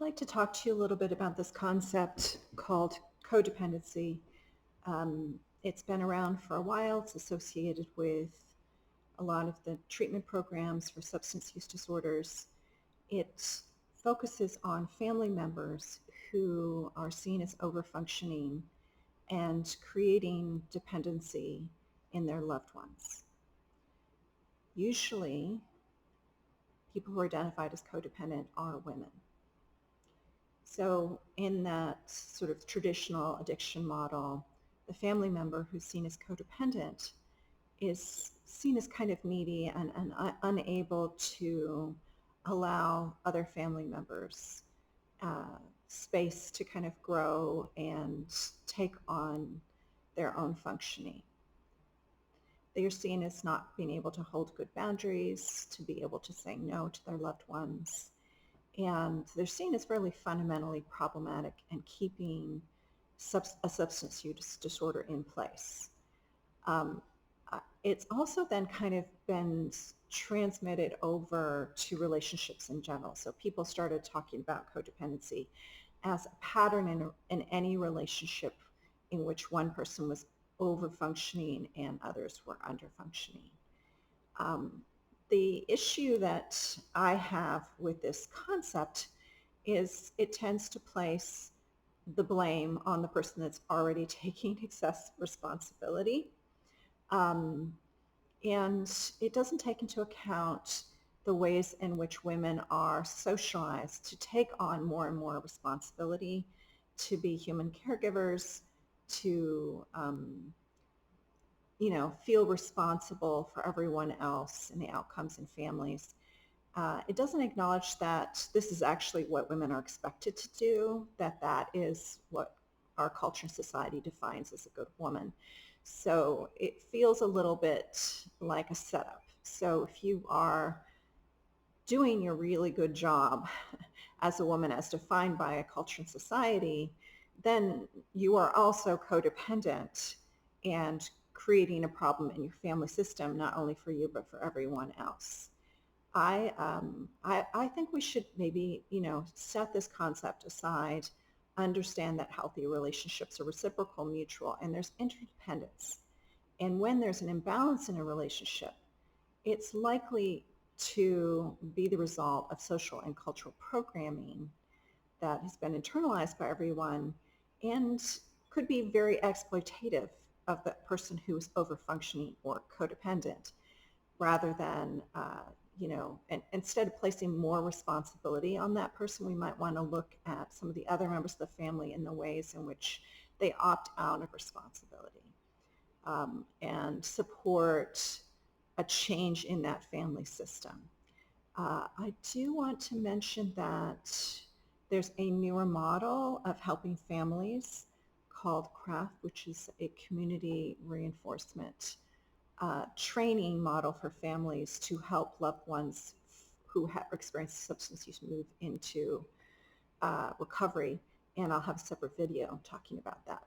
like to talk to you a little bit about this concept called codependency. It's been around for a while. It's associated with a lot of the treatment programs for substance use disorders. It focuses on family members who are seen as overfunctioning and creating dependency in their loved ones. Usually, people who are identified as codependent are women. So in that sort of traditional addiction model, the family member who's seen as codependent is seen as kind of needy and unable to allow other family members space to kind of grow and take on their own functioning. They are seen as not being able to hold good boundaries, to be able to say no to their loved ones. And they're seen as fairly fundamentally problematic and keeping a substance use disorder in place. It's also then kind of been transmitted over to relationships in general. So people started talking about codependency as a pattern in any relationship in which one person was over-functioning and others were under-functioning. The issue that I have with this concept is it tends to place the blame on the person that's already taking excessive responsibility. And it doesn't take into account the ways in which women are socialized to take on more and more responsibility, to be human caregivers, to feel responsible for everyone else and the outcomes in families. It doesn't acknowledge that this is actually what women are expected to do, that is what our culture and society defines as a good woman. So it feels a little bit like a setup. So if you are doing your really good job as a woman as defined by a culture and society, then you are also codependent and creating a problem in your family system, not only for you, but for everyone else. I think we should maybe, set this concept aside, understand that healthy relationships are reciprocal, mutual, and there's interdependence. And when there's an imbalance in a relationship, it's likely to be the result of social and cultural programming that has been internalized by everyone and could be very exploitative of the person who is overfunctioning or codependent, rather than, and instead of placing more responsibility on that person, we might want to look at some of the other members of the family and the ways in which they opt out of responsibility and support a change in that family system. I do want to mention that there's a newer model of helping families called CRAFT, which is a community reinforcement training model for families to help loved ones who have experienced substance use move into recovery. And I'll have a separate video talking about that.